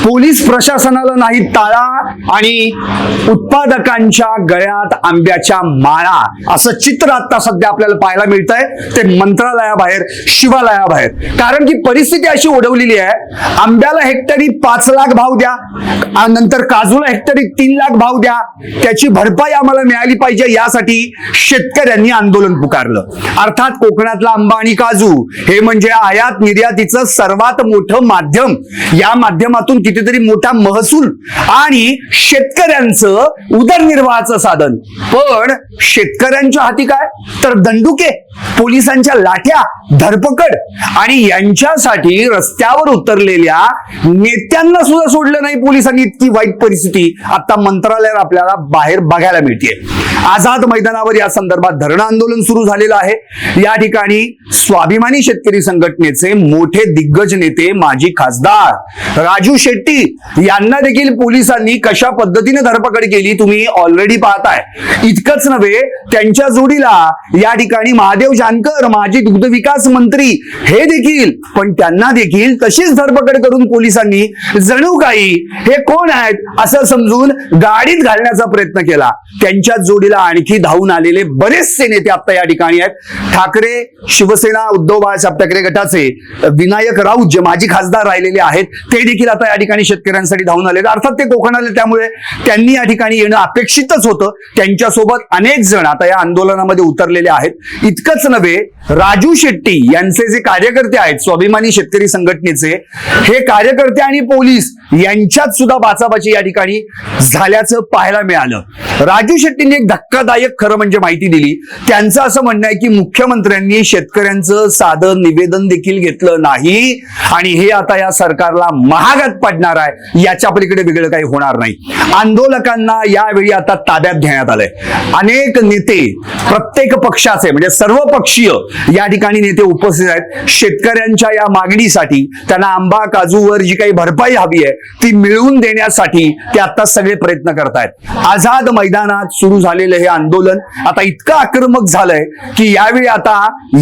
Police प्रशासनाला नाही ताळा आणि उत्पादकांच्या गळ्यात आंब्याच्या माळा, असं चित्र आता सध्या आपल्याला पाहायला मिळतंय ते मंत्रालयाबाहेर, शिवालयाबाहेर. कारण की परिस्थिती अशी ओढवलेली आहे, आंब्याला हेक्टरी 5 लाख भाव द्या, नंतर काजूला हेक्टरी 3 लाख भाव द्या, त्याची भरपाई आम्हाला मिळाली पाहिजे, यासाठी शेतकऱ्यांनी आंदोलन पुकारलं. अर्थात कोकणातला आंबा आणि काजू हे म्हणजे आयात निर्यातीचं सर्वात मोठं माध्यम. या माध्यमातून कितीतरी मोठा महसूल आणि शेतकऱ्यांचं उदरनिर्वाहाचं साधन. पण शेतकऱ्यांच्या हाती काय तर दंडुके, पोलिसांच्या लाठ्या, धरपकड आणि यांच्यासाठी रस्त्यावर उतरलेल्या नेत्यांना सुद्धा सोडलं नाही पोलिसांनी. इतकी वाईट परिस्थिती आता मंत्रालयात आपल्याला बाहेर बघायला मिळते. आझाद मैदानावर या संदर्भात धरणं आंदोलन सुरू झालेलं आहे. या ठिकाणी स्वाभिमानी शेतकरी संघटनेचे मोठे दिग्गज नेते माजी खासदार राजू शेट्टी यांना देखील पोलिसांनी कशा पद्धतीने धरपकड केली तुम्ही ऑलरेडी पाहताय. इतकंच नव्हे, त्यांच्या जोडीला या ठिकाणी महादेव जानकर माजी दुग्ध विकास मंत्री हे देखील, पण त्यांना देखील तशीच धरपकड करून पोलिसांनी जणू काही हे कोण आहेत असं समजून गाडीत घालण्याचा प्रयत्न केला. त्यांच्या जोडीला आणखी धावून आलेले बरेचसे नेते आता या ठिकाणी आहेत. ठाकरे शिवसेना उद्धव बाळासाहेब ठाकरे गटाचे विनायक राऊत जे माजी खासदार राहिलेले आहेत ते देखील आता या ठिकाणी शेतकऱ्यांसाठी धावून आले. अर्थात ते कोकण आले त्यामुळे त्यांनी या ठिकाणी येणं अपेक्षितच होतं. त्यांच्यासोबत अनेक जण आता या आंदोलनामध्ये उतरलेले आहेत. इतकंच नव्हे, राजू शेट्टी यांचे जे कार्यकर्ते आहेत स्वाभिमानी शेतकरी संघटनेचे, हे कार्यकर्ते आणि पोलीस यांच्यात सुद्धा बाचाबाची या ठिकाणी झाल्याचं पाहायला मिळालं. राजू शेट्टींनी एक धक्कादायक खरं म्हणजे माहिती दिली. त्यांचं असं म्हणणं आहे की मुख्यमंत्र्यांनी शेतकऱ्यांचं साधं निवेदन देखील घेतलं नाही आणि हे आता या सरकारला महागात पडणार आहे. याच्या पलीकडे वेगळं काही होणार नाही. आंदोलकांना यावेळी आता ताब्यात घेण्यात आलंय. अनेक नेते प्रत्येक पक्षाचे म्हणजे सर्व पक्षीय या ठिकाणी नेते उपस्थित आहेत. शेतकऱ्यांच्या या मागणीसाठी, त्यांना आंबा काजूवर जी काही भरपाई हवी आहे ती मिळवून देण्यासाठी ते आता सगळे प्रयत्न करतायत. आझाद मैदानात सुरू झालेलं हे आंदोलन आता इतकं आक्रमक झालंय की यावेळी आता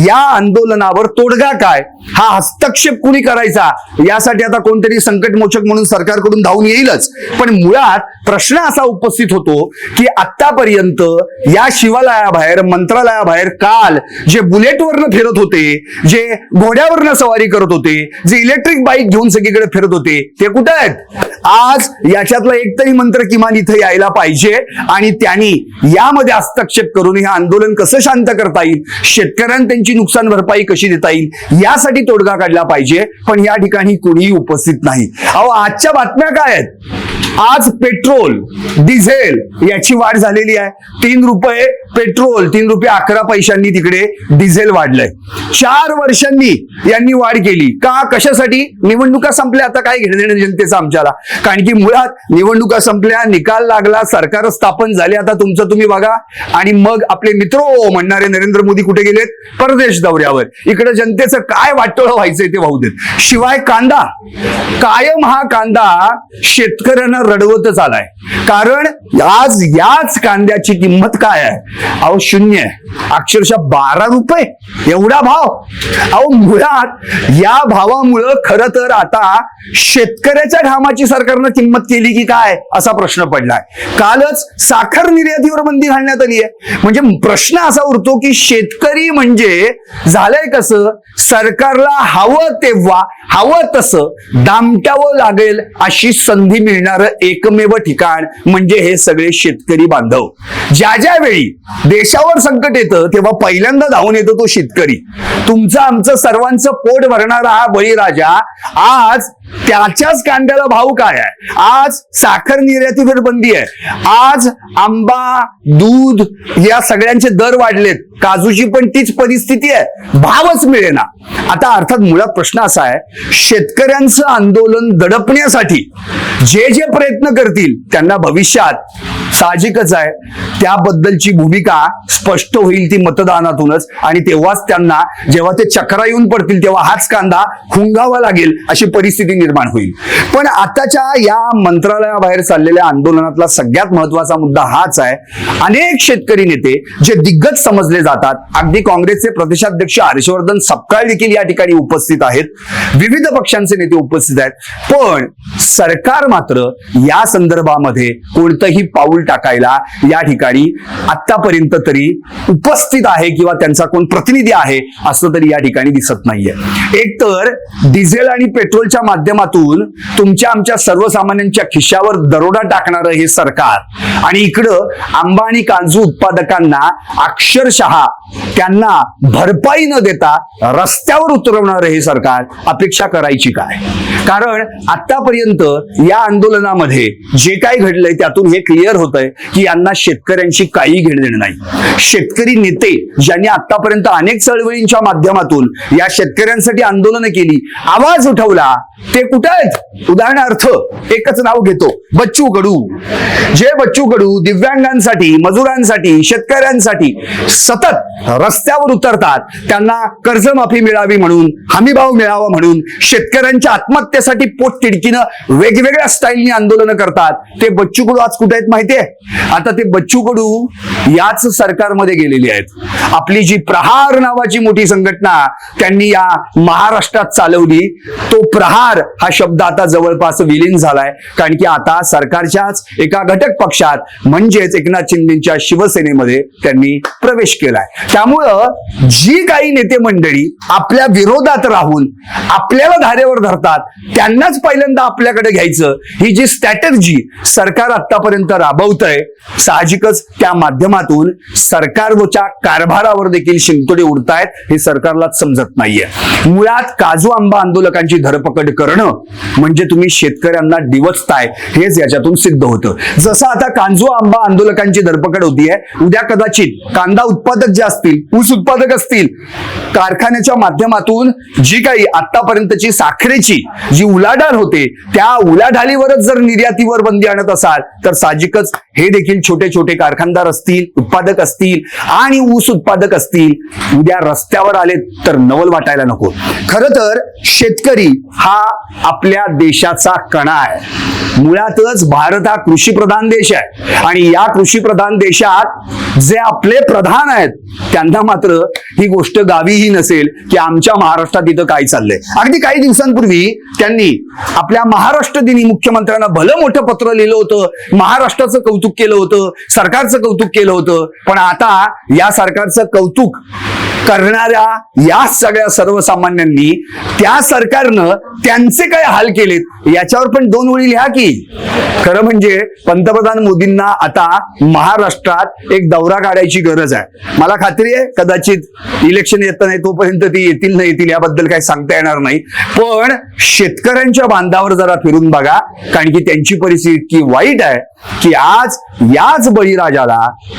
या आंदोलनावर तोडगा काय, हा हस्तक्षेप कुणी करायचा, यासाठी आता कोणतरी संकटमोचक म्हणून सरकारकडून धावून येईलच. पण मुळात प्रश्न असा उपस्थित होतो की आतापर्यंत या शिवालयाबाहेर, मंत्रालयाबाहेर काल जे बुलेटवरनं फिरत होते, जे घोड्यावरनं सवारी करत होते, जे इलेक्ट्रिक बाईक घेऊन सगळीकडे फिरत होते, ते कुठे आहेत? आज याच्यातला एक तरी मंत्र किमान इथे यायला पाहिजे आणि त्यांनी यामध्ये हस्तक्षेप करून हे आंदोलन कसं शांत करता येईल, शेतकऱ्यांना त्यांची नुकसान भरपाई कशी देता येईल यासाठी तोडगा काढला पाहिजे. पण या ठिकाणी कोणीही उपस्थित नाही. अहो, आजच्या बातम्या काय आहेत? आज पेट्रोल डिझेल याची वाढ झालेली आहे. 3 रुपये पेट्रोल, 3 रुपये 11 पैशांनी तिकडे डिझेल वाढलंय. 4 वर्षांनी यांनी वाढ केली का? कशासाठी? निवडणुका संपल्या, आता काय घेणं देणं जनतेचं आमच्याला. कारण की मुळात निवडणुका संपल्या, निकाल लागला, सरकार स्थापन झाले, आता तुमचं तुम्ही बघा. आणि मग आपले मित्र म्हणणारे नरेंद्र मोदी कुठे गेलेत? परदेश दौऱ्यावर. इकडे जनतेचं काय वाटोळं व्हायचंय ते वाहू देत. शिवाय कांदा, कायम हा कांदा शेतकऱ्यांना रडवतच आलाय. कारण आज याच कांद्याची किंमत काय आहे? अहो, 0 आहे. अक्षरशः 12 रुपये एवढा भाव. अहो, मुळात या भावामुळं खरं तर आता शेतकऱ्याच्या घामाची सरकारनं किंमत केली की काय असा प्रश्न पडलाय. कालच साखर निर्यातीवर बंदी घालण्यात आली आहे. म्हणजे प्रश्न असा उरतो की शेतकरी म्हणजे झालंय कसं, सरकारला हवं तेव्हा हवं तसं दामटावं लागेल अशी संधी मिळणारं एकमेव ठिकाण म्हणजे हे सगळे शेतकरी बांधव. ज्या ज्या वेळी देशावर संकट येतं तेव्हा पहिल्यांदा धावून येतो तो शेतकरी. तुमचं आमचं सर्वांचं पोट भरणारा हा बळीराजा आज त्याच्याच कांद्याला भाव काय आहे? आज साखर निर्यातीवर बंदी आहे. आज आंबा, दूध या सगळ्यांचे दर वाढलेत. काजूची पण तीच परिस्थिती आहे, भावच मिळेना. आता अर्थात मुळात प्रश्न असा आहे, शेतकऱ्यांचं आंदोलन दडपण्यासाठी जे जे प्रयत्न करतील त्यांना भविष्यात साहजिकच आहे त्याबद्दलची भूमिका स्पष्ट होईल ती मतदानातूनच, आणि तेव्हाच त्यांना जेव्हा ते चक्रा येऊन पडतील तेव्हा हाच कांदा हुंगावा लागेल अशी परिस्थिती निर्माण होईल. पण आताच्या या मंत्रालयाबाहेर चाललेल्या आंदोलनातला सगळ्यात महत्वाचा मुद्दा हाच आहे, अनेक शेतकरी नेते जे दिग्गज समजले जातात, अगदी काँग्रेसचे प्रदेशाध्यक्ष हर्षवर्धन सपकाळ देखील या ठिकाणी उपस्थित आहेत, विविध पक्षांचे नेते उपस्थित आहेत, पण सरकार मात्र या संदर्भामध्ये कोणतंही पाऊल टाकायला या ठिकाणी आतापर्यंत तरी उपस्थित आहे किंवा त्यांचा कोण प्रतिनिधी आहे असं तरी या ठिकाणी दिसत नाहीये. एक तर डिझेल आणि पेट्रोलच्या माध्यमातून तुमच्या आमच्या सर्वसामान्यांच्या खिशावर दरोडा टाकणारं हे सरकार, आणि इकडं आंबा आणि काजू उत्पादकांना अक्षरशः त्यांना भरपाई न देता रस्त्यावर उतरवणारं हे सरकार, अपेक्षा करायची काय? कारण आतापर्यंत या आंदोलनामध्ये जे काही घडलंय त्यातून हे क्लिअर होतंय की यांना शेतकऱ्यांशी काही घेणं देणं नाही. शेतकरी नेते ज्यांनी आतापर्यंत अनेक चळवळींच्या माध्यमातून या शेतकऱ्यांसाठी आंदोलनं केली, आवाज उठवला, ते कुठे आहेत? उदाहरणार्थ एकच नाव घेतो, बच्चू कडू. जे बच्चू कडू दिव्यांगांसाठी, मजुरांसाठी, शेतकऱ्यांसाठी सतत रस्त्यावर उतरतात, त्यांना कर्जमाफी मिळावी म्हणून, हमीभाव मिळावा म्हणून, शेतकऱ्यांच्या आत्महत्येसाठी पोट तिडकीनं वेगवेगळ्या स्टाईलनी आंदोलनं करतात, ते बच्चू कडू आज कुठे आहेत माहितीये? आता ते बच्चू कडू याच सरकारमध्ये गेलेली आहेत. आपली जी प्रहार नावाची मोठी संघटना त्यांनी या महाराष्ट्रात चालवली, तो प्रहार हा शब्द आता जवळपास विलीन झालाय, कारण की आता सरकारच्याच एका घटक पक्षात म्हणजेच एकनाथ शिंदेच्या शिवसेनेमध्ये त्यांनी प्रवेश केलाय. त्यामुळं जी काही नेते मंडळी आपल्या विरोधात राहून आपल्याला धारेवर धरतात त्यांनाच पहिल्यांदा आपल्याकडे घ्यायचं, ही जी स्ट्रॅटेजी सरकार आतापर्यंत राबवतंय, साहजिकच त्या माध्यमातून सरकारच्या कारभारावर देखील शिंतोडे उडतायत, हे सरकारलाच समजत नाहीये. मुळात काजू आंबा आंदोलकांची धरपकड करणं म्हणजे तुम्ही शेतकऱ्यांना डिवचताय हेच याच्यातून सिद्ध होतं. जसं आता काजू आंबा आंदोलकांची धरपकड होतीये, उद्या कदाचित कांदा उत्पादक जे असतील, ऊस उत्पादक असतील, कारखान्याच्या माध्यमातून जी काही आतापर्यंतची साखरेची जी उलाढाल होते त्या उलाढालीवरच जर निर्यातीवर बंदी आणत असाल तर साहजिकच हे देखील छोटे छोटे कारखानदार असतील, उत्पादक असतील आणि ऊस उत्पादक असतील, उद्या रस्त्यावर आले तर नवल वाटायला नको. खरं तर शेतकरी हा आपल्या देशाचा कणा आहे. मुळातच भारत हा कृषीप्रधान देश आहे, आणि या कृषीप्रधान देशात जे आपले प्रधान आहेत त्यांना मात्र ही गोष्ट गावीही नसेल की आमच्या महाराष्ट्रात इथं काय चाललंय. अगदी काही दिवसांपूर्वी त्यांनी आपल्या महाराष्ट्र दिनी मुख्यमंत्र्यांना भलं मोठं पत्र लिहिलं होतं, महाराष्ट्राचं कौतुक केलं होतं, सरकारचं कौतुक केलं होतं. पण आता या सरकारचं कौतुक करणाऱ्या या सगळ्या सर्वसामान्यांनी त्या सरकारनं त्यांचे काय हाल केलेत याच्यावर पण दोन ओळी लिहा की. खरं म्हणजे पंतप्रधान मोदींना आता महाराष्ट्रात एक दौरा काढायची गरज आहे. मला खात्री आहे कदाचित इलेक्शन येत नाही तोपर्यंत ती येतील न येतील याबद्दल काही सांगता येणार नाही, पण शेतकऱ्यांच्या बांधावर जरा फिरून बघा, कारण की त्यांची परिस्थिती इतकी वाईट आहे की आज याच बळीराजाला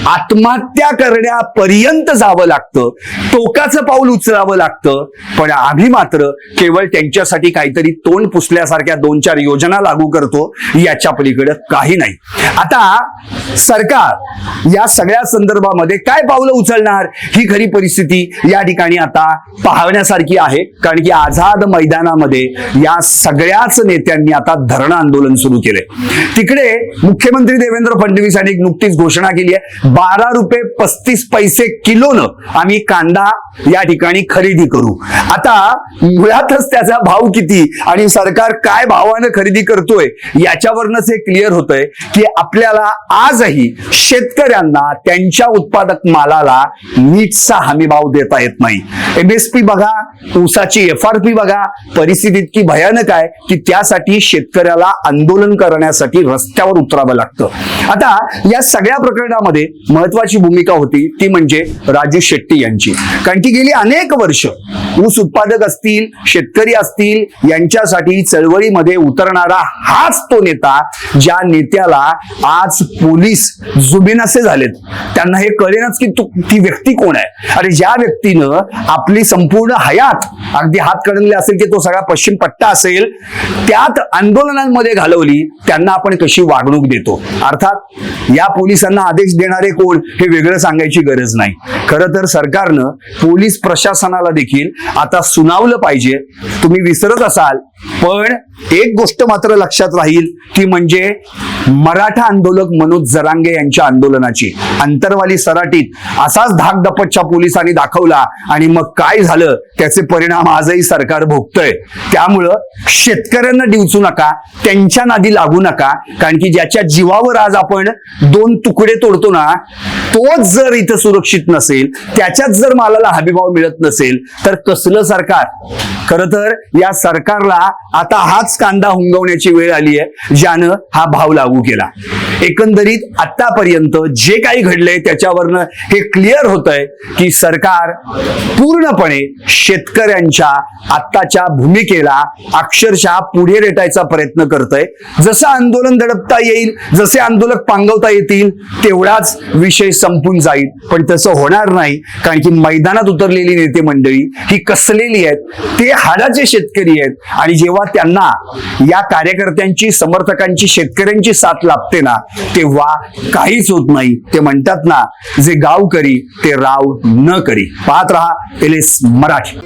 आत्महत्या करण्यापर्यंत जावं लागतं, टोकाचं पाऊल उचलावं लागतं. पण आम्ही मात्र केवळ त्यांच्यासाठी काहीतरी तोंड पुसल्यासारख्या 2-4 योजना लागू करतो, याच्या पलीकडे काही नाही. आता सरकार या सगळ्या संदर्भामध्ये काय पावलं उचलणार ही खरी परिस्थिती या ठिकाणी आता पाहण्यासारखी आहे, कारण की आझाद मैदानामध्ये या सगळ्याच नेत्यांनी आता धरणं आंदोलन सुरू केले. तिकडे मुख्यमंत्री देवेंद्र फडणवीस यांनी नुकतीच घोषणा केली आहे, 12 रुपये 35 पैसे किलोनं आम्ही कांदा या ठिकाणी खरेदी करू. आता मुळातच त्याचा भाव किती आणि सरकार काय भावानं खरेदी करतोय याच्यावरनच हे क्लिअर होतंय की आपल्याला आजही शेतकऱ्यांना त्यांच्या उत्पादक मालाला नीटचा हमी भाव देता येत नाही. MSP बघा, ऊसाची FRP बघा, परिस्थिती इतकी भयानक आहे की त्यासाठी शेतकऱ्याला आंदोलन करण्यासाठी रस्त्यावर उतरावं लागतं. आता या सगळ्या प्रकरणामध्ये महत्वाची भूमिका होती ती म्हणजे राजू शेट्टी यांची, कारण की गेली अनेक वर्ष ऊस उत्पादक असतील, शेतकरी असतील, यांच्यासाठी चळवळीमध्ये उतरणारा हाच तो नेता ज्या नेत्याला आज पोलीस जुबेनासे झालेत. त्यांना हे कळेनच की ती व्यक्ती कोण आहे. अरे ज्या व्यक्तीनं आपली संपूर्ण हयात, अगदी हात कडले असेल की तो सगळा पश्चिम पट्टा असेल, त्यात आंदोलनांमध्ये घालवली, त्यांना आपण कशी वागणूक देतो. अर्थात या पोलिसांना आदेश देणारे कोण हे वेगळं सांगायची गरज नाही. खरं तर सरकारनं पोलीस प्रशासनाला देखील आता सुनावलं पाहिजे. तुम्ही विसरत असाल, पण एक गोष्ट मात्र लक्षात राहील, ती म्हणजे मराठा आंदोलक मनोज जरांगे यांच्या आंदोलनाची. अंतरवाली सराटीत असाच धाकदपटच्या पोलिसांनी दाखवला आणि मग काय झालं त्याचे परिणाम आजही सरकार भोगतंय. त्यामुळं शेतकऱ्यांना डिवचू नका, त्यांच्या नादी लागू नका. कारण की ज्याच्या जीवावर आज आपण 2 तुकडे तोडतो ना, तोच जर इथं सुरक्षित नसेल, त्याच्यात जर मालाला हमीभाव मिळत नसेल, तर कसलं सरकार. खरं तर या सरकारला आता हाच कांदा हुंगवण्याची वेळ आली आहे, ज्यानं हा भाव लागू केला. एकंदरीत आतापर्यंत जे काही घडलंय त्याच्यावरनं हे क्लिअर होतंय की सरकार पूर्णपणे शेतकऱ्यांच्या आत्ताच्या भूमिकेला अक्षरशः पुढे रेटायचा प्रयत्न करतंय. जसं आंदोलन दडपता येईल, जसे आंदोलक पांगवता येतील, तेवढाच विषय संपून जाईल. पण तसं होणार नाही, कारण की मैदानात उतरलेली नेते मंडळी ही कसलेली आहेत, ते हाडाचे शेतकरी आहेत. आणि जेव्हा त्यांना या कार्यकर्त्यांची, समर्थकांची, शेतकऱ्यांची साथ लाभते ना, तेव्हा काहीच होत नाही. ते म्हणतात ना, जे गाव करी ते राव न करी. पाहत रहा LS मराठी.